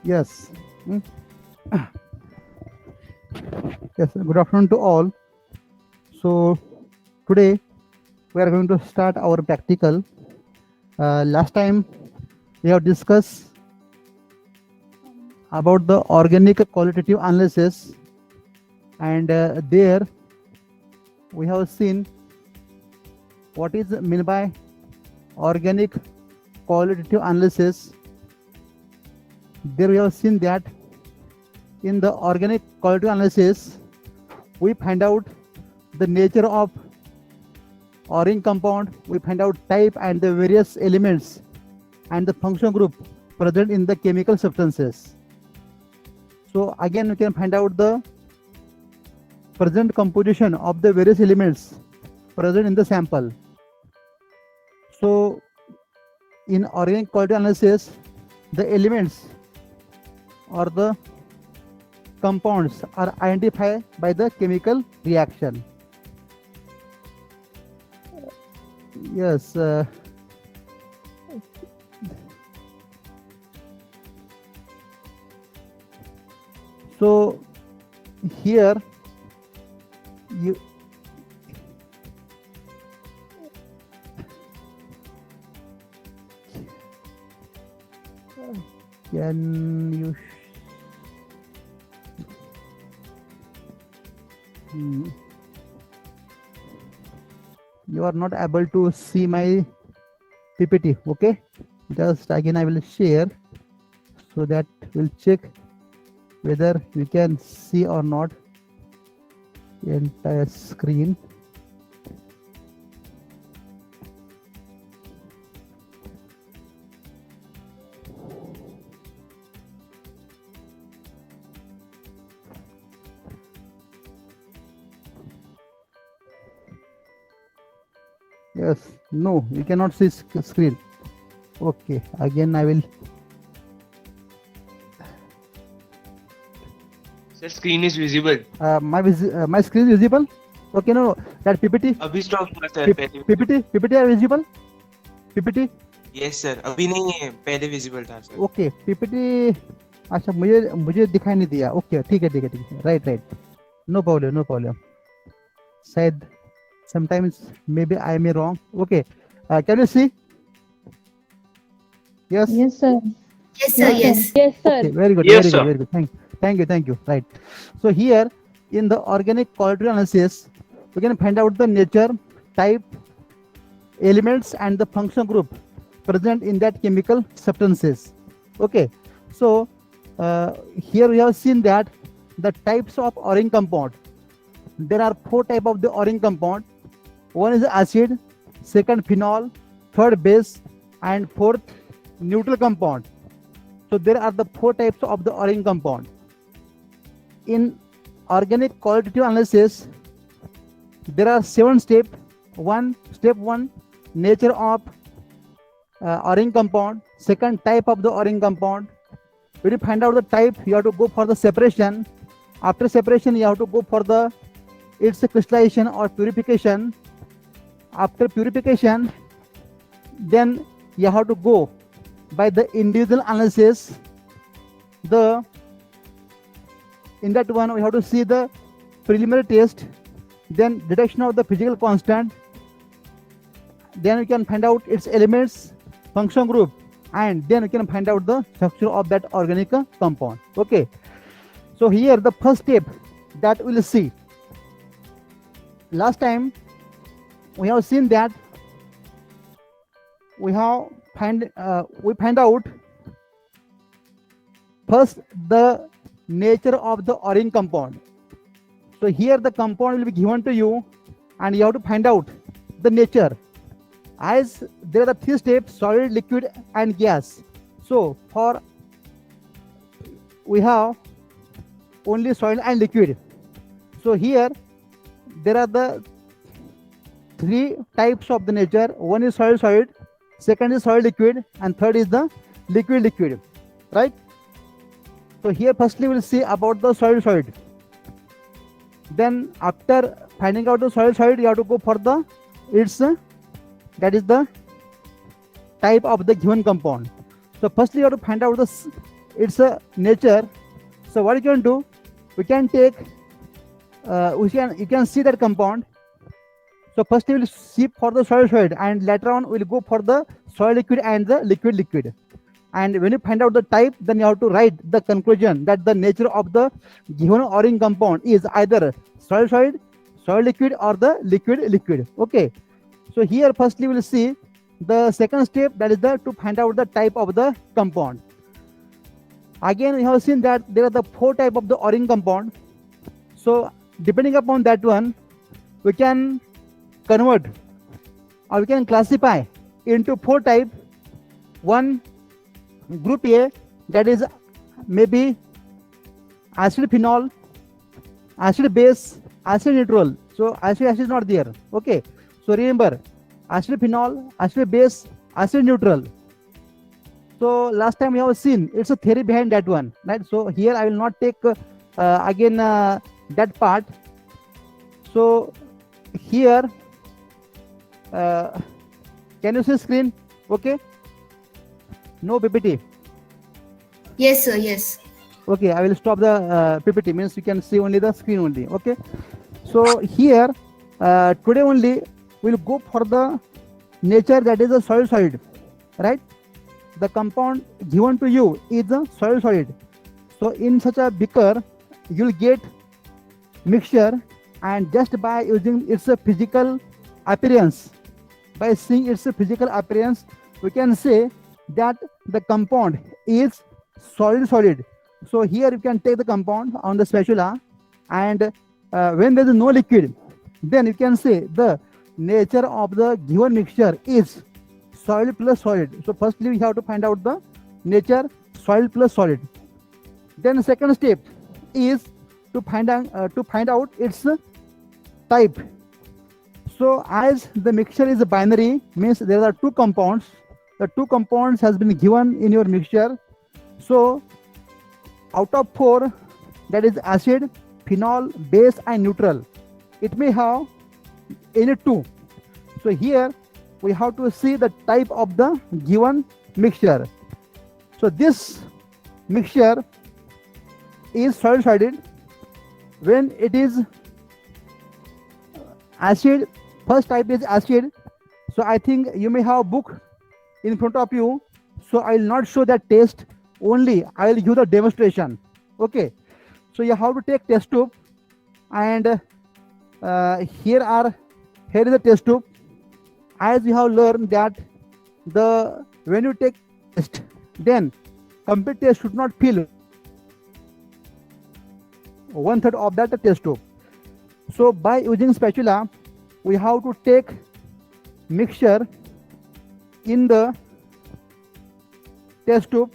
Yes. Mm. Yes. Good afternoon to all. So today we are going to start our practical. Last time we have discussed about the organic qualitative analysis, and there we have seen what is meant by organic qualitative analysis. There we have seen that in the organic qualitative analysis, we find out the nature of organic compound, we find out type and the various elements and the function group present in the chemical substances. So again, we can find out the present composition of the various elements present in the sample. So in organic quality analysis, the elements or the compounds are identified by the chemical reaction. Yes. So here you can you you are not able to see my PPT. Okay, just again I will share so that we'll check whether we can see or not the entire screen. Yes, no, you cannot see screen. Okay, again I will. Sir, screen is visible. My screen is visible. Okay, no, that PPT. अभी stop हुआ sir पहले. PPT are visible. PPT. Yes sir, अभी नहीं है, पहले visible था sir. Okay PPT. अच्छा मुझे दिखाई नहीं दिया. ओके ठीक है राइट नो प्रॉब्लम शायद sometimes maybe I am wrong. Okay, can you see? Yes sir. Yes. Okay, very good. Yes, sir. Very good. Thank you. Right. So here in the organic quality analysis, we can find out the nature, type, elements, and the function group present in that chemical substances. Okay. So here we have seen that the types of organic compound. There are 4 types of the organic compound. One is acid, second phenol, third base, and fourth neutral compound. So there are the 4 types of the organic compound. In organic qualitative analysis, there are 7 steps. Step 1, nature of organic compound. Second, type of the organic compound. When you find out the type, you have to go for the separation. After separation, you have to go for the its crystallization or purification. After purification, then you have to go by the individual analysis. In that one, we have to see the preliminary test, then detection of the physical constant, then we can find out its elements, function group, and then we can find out the structure of that organic compound. Okay, so here the first step that we'll see. Last time we have seen that we find out first the nature of the organic compound. So here the compound will be given to you and you have to find out the nature. As there are the 3 steps: solid, liquid, and gas. So for we have only solid and liquid. So here there are the 3 types of the nature. One is solid, second is solid liquid, and third is the liquid, right? So here firstly we'll see about the solid. Then after finding out the solid, you have to go for the that is the type of the given compound. So firstly you have to find out the its nature. So what you can do, we can take, you can see that compound. So first we will see for the solid, and later on we'll go for the solid liquid and the liquid. And when you find out the type, then you have to write the conclusion that the nature of the given orange compound is either solid, solid liquid, or the liquid. Okay. So here firstly we'll see the second step, that is to find out the type of the compound. Again, we have seen that there are the 4 types of the orange compound. So depending upon that one, we can convert or we can classify into 4 types. One, group A, that is maybe acid phenol, acid base, acid neutral. So acid is not there. Okay. So remember, acid phenol, acid base, acid neutral. So last time we have seen, it's a theory behind that one, right? So here I will not take again that part. So here, can you see screen? Okay. No PPT. Yes, sir. Yes. Okay, I will stop the PPT. Means you can see only the screen only. Okay. So here, today only we'll go for the nature, that is a solid, right? The compound given to you is a solid. So in such a beaker, you'll get mixture, and just by using its physical appearance, by seeing its physical appearance, we can say that the compound is solid. So here you can take the compound on the spatula, and when there is no liquid, then you can say the nature of the given mixture is solid plus solid. So firstly we have to find out the nature, solid plus solid. Then the second step is to find out its type. So as the mixture is a binary, means there are 2 compounds. The 2 compounds has been given in your mixture. So out of 4, that is acid, phenol, base, and neutral, it may have any 2. So here we have to see the type of the given mixture. So this mixture is solid. When it is acid, first type is acid. So I think you may have a book in front of you. So I will not show that test, only I will give the demonstration. Okay. So you have to take test tube, and here is the test tube. As you have learned that when you take test, then complete test should not fill 1/3 of that test tube. So by using spatula, we have to take mixture in the test tube.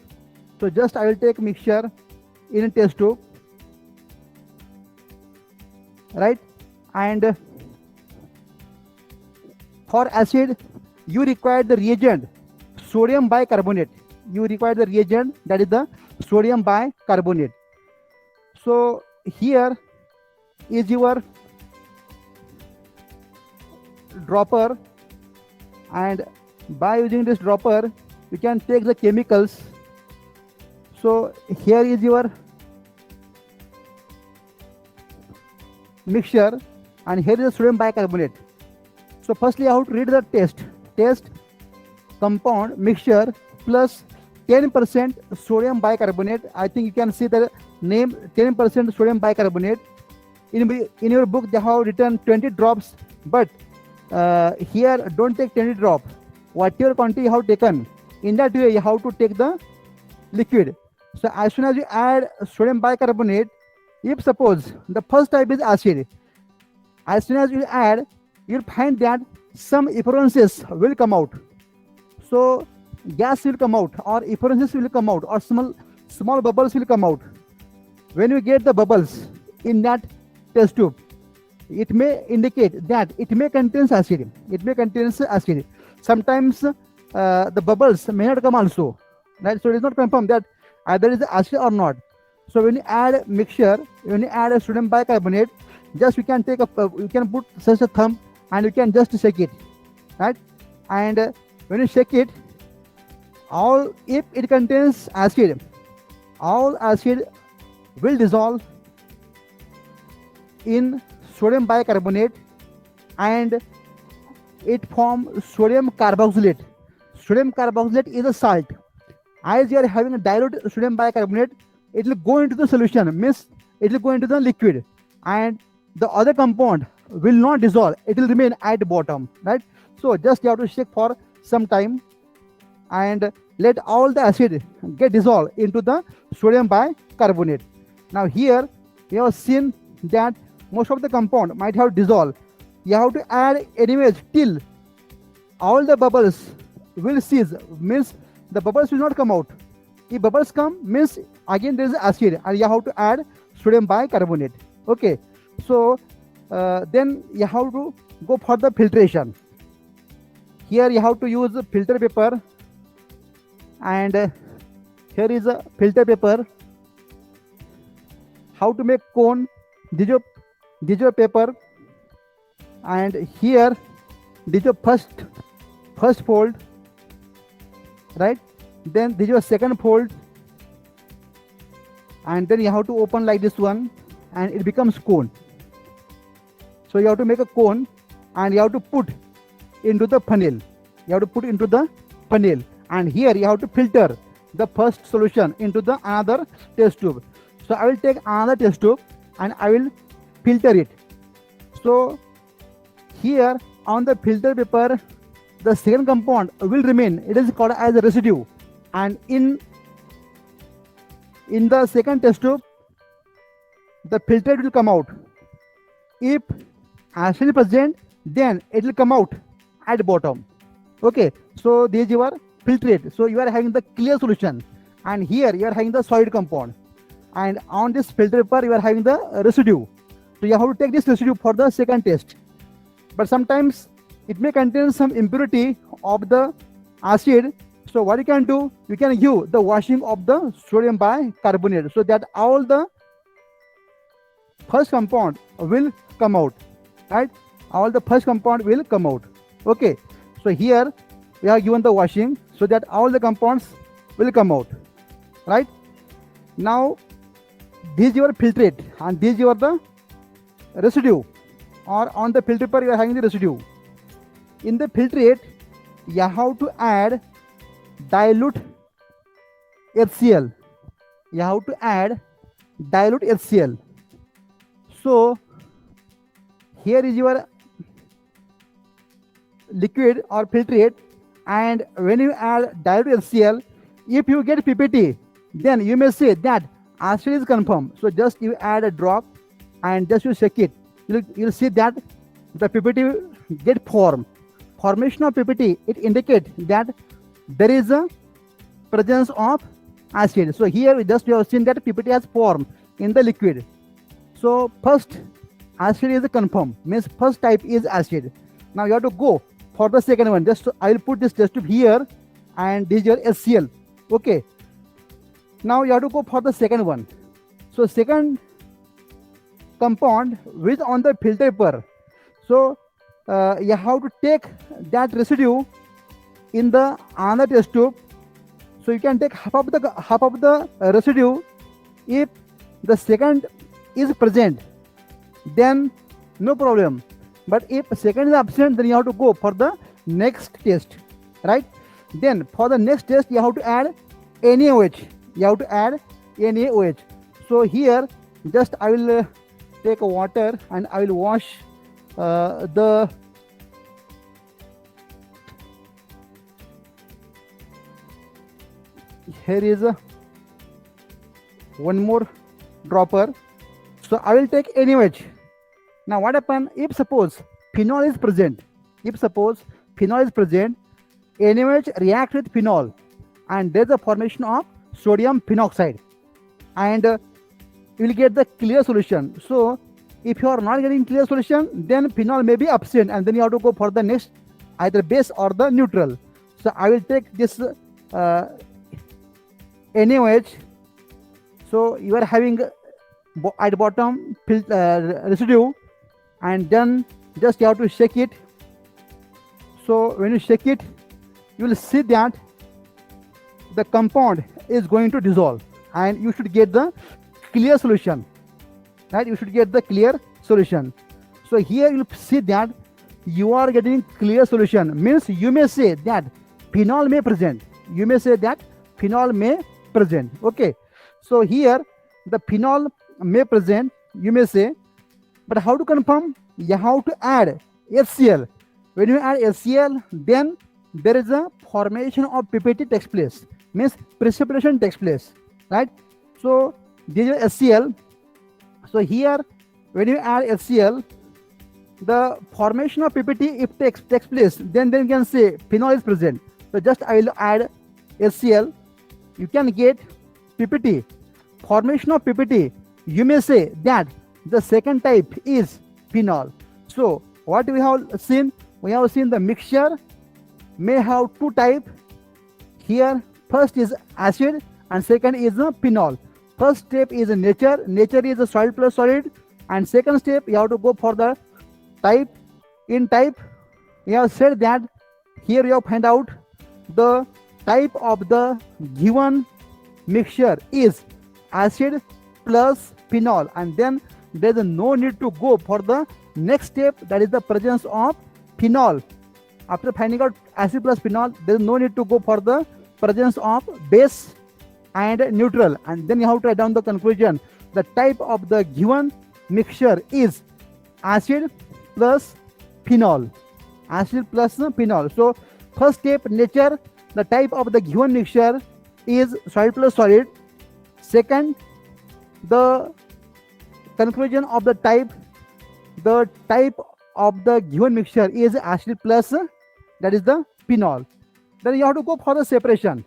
So just I will take mixture in a test tube, right? And for acid, you require the reagent sodium bicarbonate. You require the reagent, that is the sodium bicarbonate. So here is your dropper, and by using this dropper, you can take the chemicals. So here is your mixture, and here is the sodium bicarbonate. So firstly I have to read the test compound mixture plus 10% sodium bicarbonate. I think you can see the name, 10% sodium bicarbonate. In your book they have written 20 drops, but here don't take 20 drops. Whatever quantity you have taken, in that way you have to take the liquid. So as soon as you add sodium bicarbonate, if suppose the first type is acid, as soon as you add, you'll find that some efflorescences will come out. So gas will come out, or efflorescences will come out, or small bubbles will come out. When you get the bubbles in that test tube, it may indicate that it may contain acid. Sometimes the bubbles may not come also, right? So it is not confirmed that either is acid or not. So when you add mixture, when you add a sodium bicarbonate, just you can put such a thumb, and you can just shake it, right? And when you shake it, if it contains acid, all acid will dissolve in sodium bicarbonate and it forms sodium carboxylate. Sodium carboxylate is a salt. As you are having a dilute sodium bicarbonate, it will go into the solution, means it will go into the liquid, and the other compound will not dissolve, it will remain at the bottom, right? So just you have to shake for some time and let all the acid get dissolved into the sodium bicarbonate. Now here we have seen that most of the compound might have dissolved. You have to add anyways till all the bubbles will cease, means the bubbles will not come out. If bubbles come, means again there is acid and you have to add sodium bicarbonate. Okay, so then you have to go for the filtration. Here you have to use a filter paper, and here is a filter paper. How to make cone? This is your paper, and here this is your first fold, right? Then this is your second fold, and then you have to open like this one, and it becomes cone. So you have to make a cone, and you have to put into the funnel. You have to put into the funnel, and here you have to filter the first solution into the another test tube. So I will take another test tube and I will filter it. So here on the filter paper, the second compound will remain. It is called as a residue, and in the second test tube, the filter will come out. If acid is present, then it will come out at the bottom. Okay, so this is your filtrate. So you are having the clear solution, and here you are having the solid compound, and on this filter paper you are having the residue. So you have to take this residue for the second test. But sometimes it may contain some impurity of the acid. So what you can do, you can use the washing of the sodium bicarbonate, so that all the first compound will come out, right? All the first compound will come out. Okay, so here we have given the washing so that all the compounds will come out, right? Now this is your filtrate, and this is your the residue, or on the filter paper you are having the residue. In the filtrate you have to add dilute HCl. You have to add dilute HCl. So here is your liquid or filtrate, and when you add dilute HCl, if you get PPT, then you may say that acid is confirmed. So just you add a drop and just you shake it. You'll see that the PPT get formed. Formation of PPT, it indicates that there is a presence of acid. So here we just have seen that PPT has formed in the liquid. So first acid is confirmed, means first type is acid. Now you have to go for the second one. Just I will put this test tube here, and this is your HCl. Okay, now you have to go for the second one. So second compound with on the filter paper. So you have to take that residue in the another test tube. So you can take half of the residue. If the second is present, then no problem. But if second is absent, then you have to go for the next test, right? Then for the next test you have to add NaOH. You have to add NaOH. So here just I will take water and I will wash the here is one more dropper. So I will take NaOH. Now what happens if suppose phenol is present? If suppose phenol is present, NaOH react with phenol, and there is a formation of sodium phenoxide, and you will get the clear solution. So if you are not getting clear solution, then phenol may be absent, and then you have to go for the next either base or the neutral. So I will take this NaOH. So you are having at the bottom residue, and then just you have to shake it. So when you shake it, you will see that the compound is going to dissolve, and you should get the clear solution, right? You should get the clear solution. So here you'll see that you are getting clear solution, means you may say that phenol may present. You may say that phenol may present. Okay. So here the phenol may present, you may say, but how to confirm? You have to add HCl. When you add HCl, then there is a formation of PPT takes place, means precipitation takes place, right? So this is HCl. So here when you add HCl, the formation of PPT if takes place, then you can say phenol is present. So just I will add HCl, you can get PPT. Formation of PPT, you may say that the second type is phenol. So what we have seen? We have seen the mixture may have two types. Here first is acid and second is a phenol. First step is a nature is a solid plus solid, and second step you have to go for the type. In type we have said that here you have find out the type of the given mixture is acid plus phenol, and then there is no need to go for the next step, that is the presence of phenol. After finding out acid plus phenol, there is no need to go for the presence of base and neutral, and then you have to write down the conclusion. The type of the given mixture is acid plus phenol. Acid plus phenol. So first step, nature, the type of the given mixture is solid plus solid. Second, the conclusion of the type of the given mixture is acid plus, that is the phenol. Then you have to go for the separation.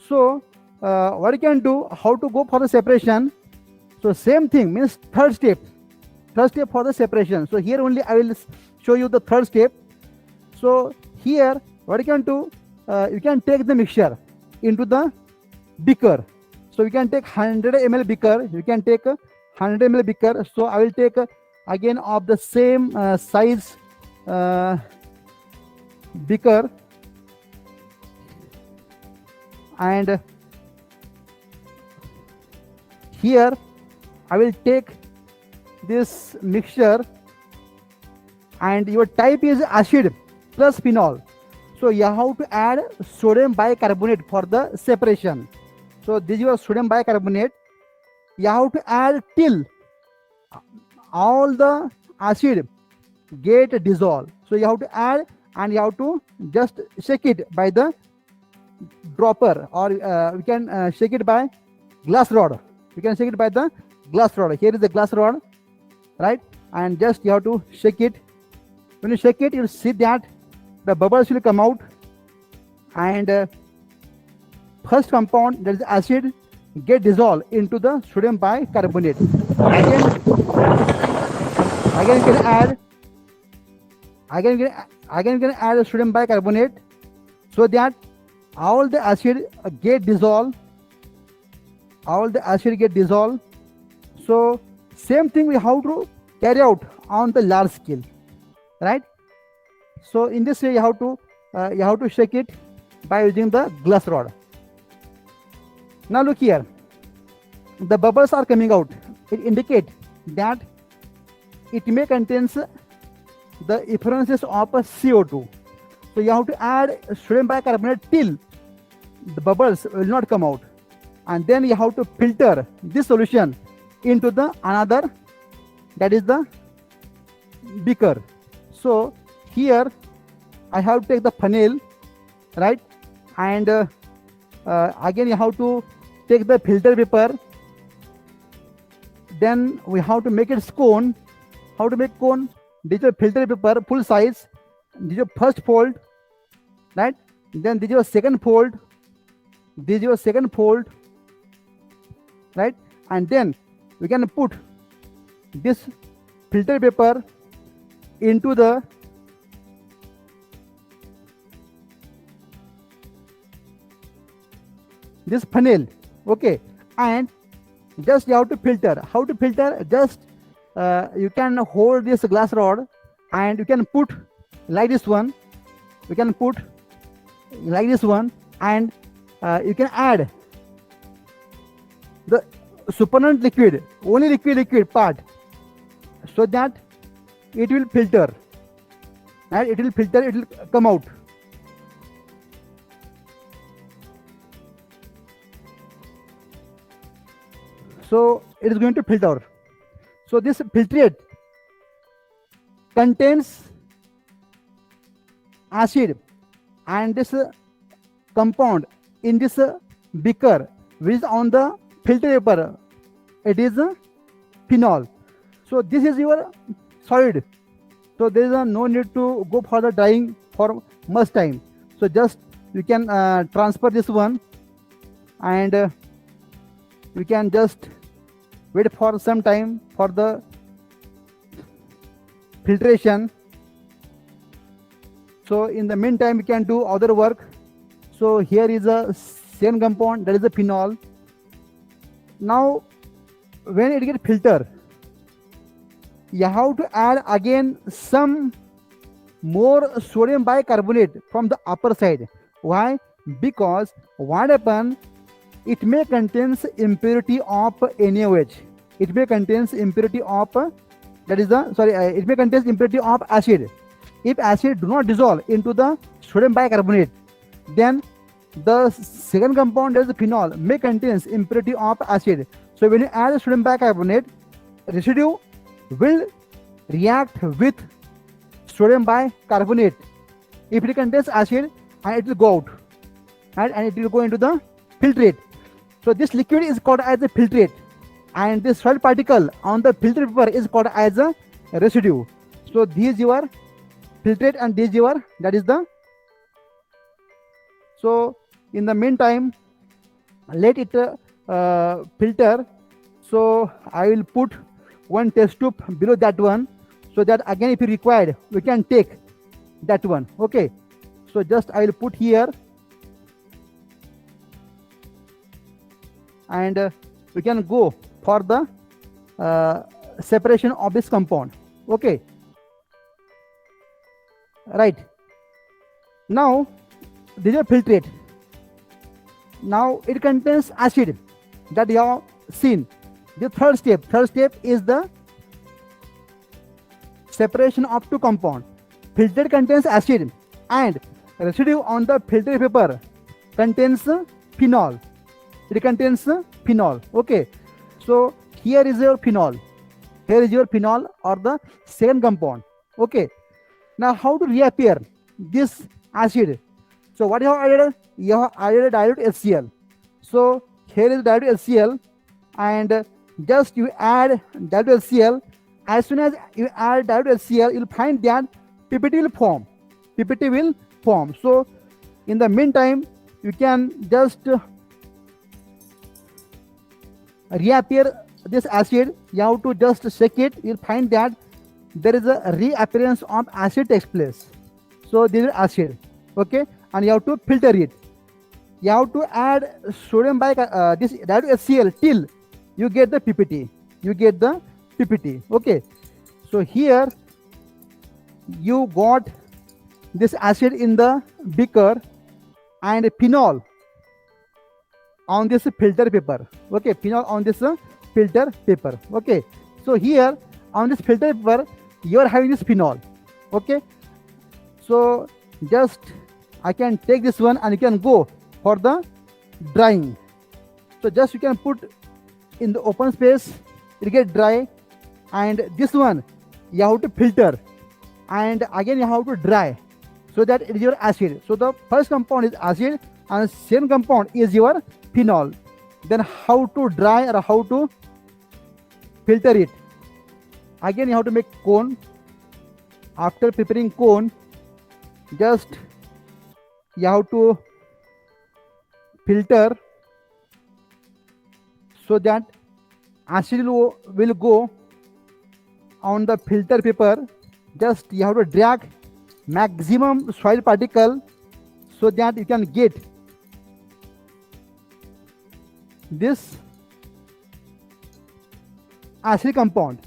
So what you can do, how to go for the separation? So same thing, means third step for the separation. So here only I will show you the third step. So here what you can do, you can take the mixture into the beaker. So you can take 100 ml beaker. You can take 100 ml beaker. So I will take again of the same size beaker, and here I will take this mixture, and your type is acid plus phenol. So you have to add sodium bicarbonate for the separation. So this is your sodium bicarbonate. You have to add till all the acid get dissolved. So you have to add, and you have to just shake it by the dropper, or we can shake it by glass rod. You can shake it by the glass rod. Here is the glass rod, right? And just you have to shake it. When you shake it, you'll see that the bubbles will come out, and first compound, that is acid, get dissolved into the sodium bicarbonate. Again you can add. Again you can add sodium bicarbonate, so that all the acid get dissolved. So same thing we have to carry out on the large scale, right? So in this way you have to shake it by using the glass rod. Now look here, the bubbles are coming out. It indicates that it may contains the effluences of CO2. So you have to add sodium bicarbonate till the bubbles will not come out, and then you have to filter this solution into the another, that is the beaker. So here I have to take the funnel, right? And again you have to take the filter paper. Then we have to make it cone. How to make cone? This is a filter paper full size. This is your first fold, right? Then this is your second fold. This is your second fold, right? And then we can put this filter paper into the this funnel, okay? And just you have to filter. How to filter? Just you can hold this glass rod, and you can put like this one. You can put like this one, and you can add the supernatant liquid, only liquid part, so that it will filter, and it will come out. So it is going to filter. So this filtrate contains acid, and this compound in this beaker which is on the filter paper, it is phenol. So this is your solid. So there is no need to go for the drying for much time. So just you can transfer this one, and we can just wait for some time for the filtration. So in the meantime we can do other work. So here is a second compound, that is a phenol. Now when it gets filtered, you have to add again some more sodium bicarbonate from the upper side. Why? Because what happens, it may contains impurity of NaOH. It may contains impurity of it may contains impurity of acid. If acid do not dissolve into the sodium bicarbonate, then the second compound, that is the phenol, may contains impurity of acid. So when you add the sodium bicarbonate, residue will react with sodium bicarbonate. If it contains acid, and it will go out, and it will go into the filtrate. So this liquid is called as a filtrate, and this soil particle on the filter paper is called as a residue. So these your filtrate, and this your, that is the. So in the meantime, let it filter. So I will put one test tube below that one, so that again if you required we can take that one. Okay, so just I will put here, and we can go for the separation of this compound. Okay, right. Now this is a filtrate. Now it contains acid, that you have seen. The third step is the separation of two compounds. Filtrate contains acid, and residue on the filter paper contains phenol. It contains phenol. Okay, so here is your phenol. Here is your phenol, or the second compound. Okay, now how to reappear this acid? So what you have added? You have added dilute HCl. So here is dilute HCl, and just you add dilute HCl. As soon as you add dilute HCl, you'll find that PPT will form. PPT will form. So in the meantime, you can just reappear this acid. You have to just shake it. You'll find that there is a reappearance of acid takes place. So this is acid. Okay, and you have to filter it. You have to add sodium this dilute HCl till you get the PPT. You get the PPT. Okay, so here you got this acid in the beaker, and phenol on this filter paper. Okay, phenol on this filter paper. Okay, so here on this filter paper you are having this phenol. Okay, so just I can take this one, and you can go for the drying. So just you can put in the open space, it get dry, and this one you have to filter, and again you have to dry, so that it is your acid. So the first compound is acid, and second compound is your phenol. Then how to dry or how to filter it? Again you have to make cone. After preparing cone, just you have to filter, so that acid will go on the filter paper. Just you have to drag maximum soil particle, so that you can get this acid compound.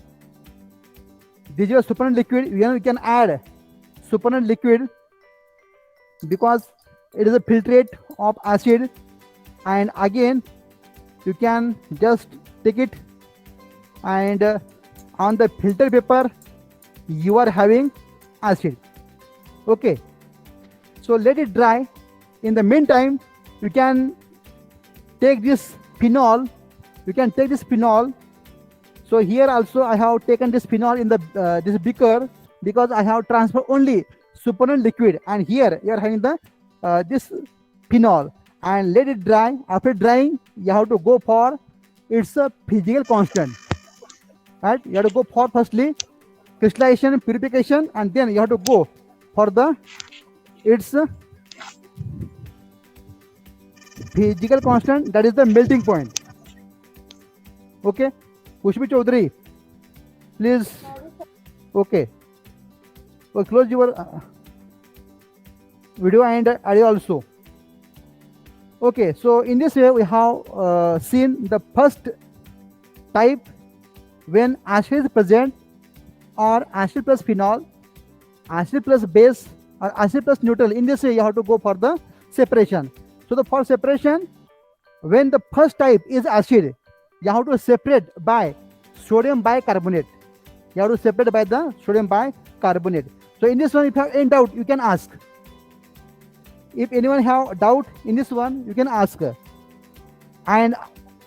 This is your supernatant liquid. You can add supernatant liquid, because it is a filtrate of acid, and again you can just take it, and on the filter paper you are having acid. Okay, so let it dry. In the meantime, you can take this phenol. So here also I have taken this phenol in the this beaker, because I have transferred only supernatant liquid, and here you are having the this phenol, and let it dry. After drying, you have to go for its physical constant, right? You have to go for firstly crystallization, purification, and then you have to go for the its physical constant, that is the melting point. Okay, Pushpi Chaudhary, please. Okay, well, close your video and audio also. Okay, so in this way we have seen the first type, when acid is present, or acid plus phenol, acid plus base, or acid plus neutral. In this way you have to go for the separation. So for separation, when the first type is acid, you have to separate by sodium bicarbonate. You have to separate by the sodium bicarbonate. So in this one, if you have any doubt, you can ask. If anyone have doubt in this one, you can ask. And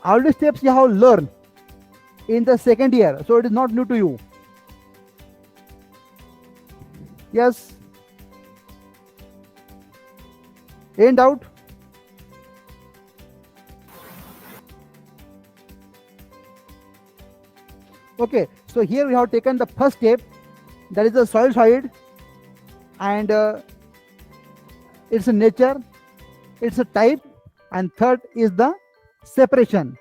all the steps you have learned in the second year, so it is not new to you. Yes? Any doubt? Okay, so here we have taken the first step, that is the solid, and its nature, its a type, and third is the separation.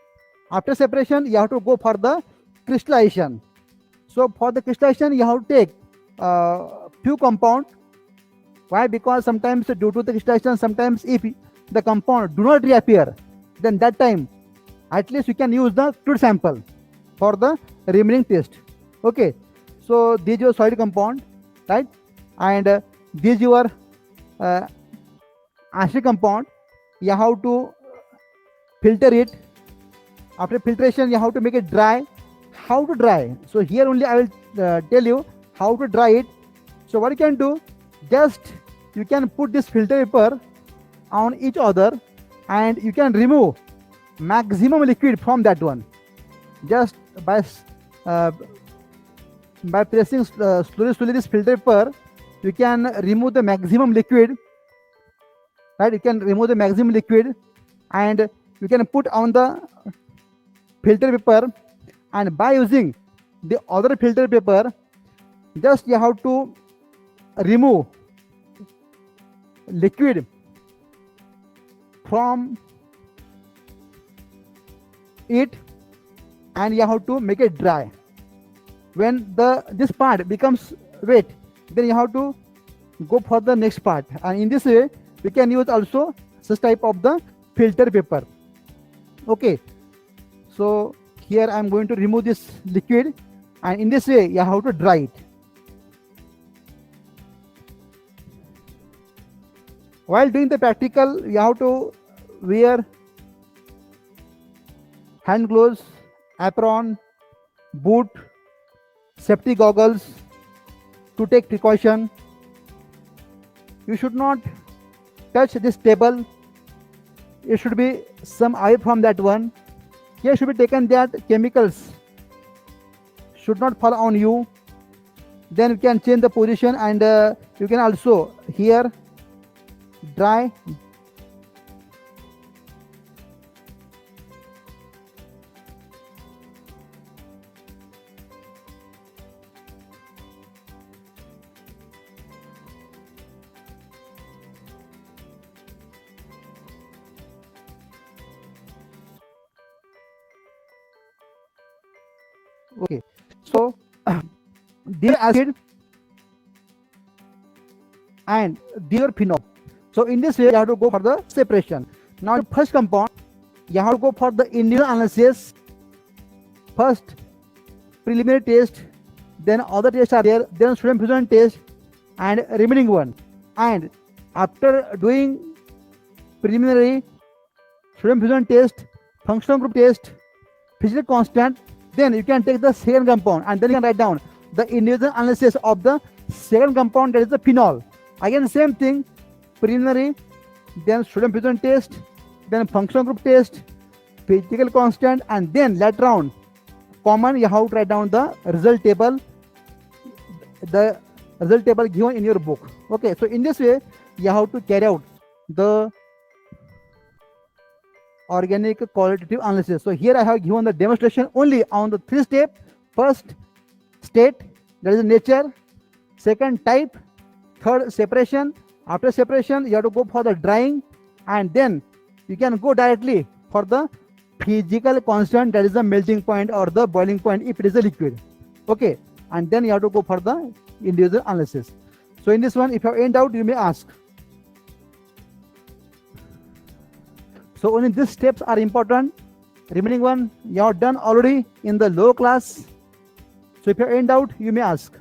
After separation, you have to go for the crystallization. So for the crystallization, you have to take few compound. Why? Because sometimes due to the crystallization, sometimes if the compound do not reappear, then that time at least you can use the crude sample for the remaining test. Okay, so this is your solid compound, right? And this is your acid compound. You have to filter it. After filtration, you have to make it dry. How to dry? So here only I will tell you how to dry it. So what you can do, just you can put this filter paper on each other, and you can remove maximum liquid from that one, just by pressing slowly this filter paper. You can remove the maximum liquid, right? You can remove the maximum liquid, and you can put on the filter paper, and by using the other filter paper, just you have to remove liquid from it, and you have to make it dry. When this part becomes wet, then you have to go for the next part, and in this way we can use also such type of the filter paper. Okay, so here I am going to remove this liquid, and in this way you have to dry it. While doing the practical, you have to wear hand gloves, apron, boot, safety goggles to take precaution. You should not touch this table. It should be some away from that one. Here should be taken that chemicals should not fall on you. Then you can change the position, and you can also here dry. Okay, so the acid and the phenol. So in this way, you have to go for the separation. Now, the first compound, you have to go for the individual analysis. First, preliminary test, then other tests are there, then sodium fusion test, and remaining one. And after doing preliminary, sodium fusion test, functional group test, physical constant, then you can take the second compound and then you can write down the individual analysis of the second compound, that is the phenol. Again, same thing, preliminary, then sodium fusion test, then functional group test, physical constant, and then later on, common, you have to write down the result table given in your book. Okay, so in this way, you have to carry out the organic qualitative analysis. So here I have given the demonstration only on the 3 steps. First, state, that is nature. Second, type. Third, separation. After separation, you have to go for the drying, and then you can go directly for the physical constant, that is the melting point or the boiling point if it is a liquid. Okay, and then you have to go for the individual analysis. So in this one, if you have any doubt, you may ask. So only these steps are important. Remaining one you have done already in the lower class. So if you have any doubt, you may ask.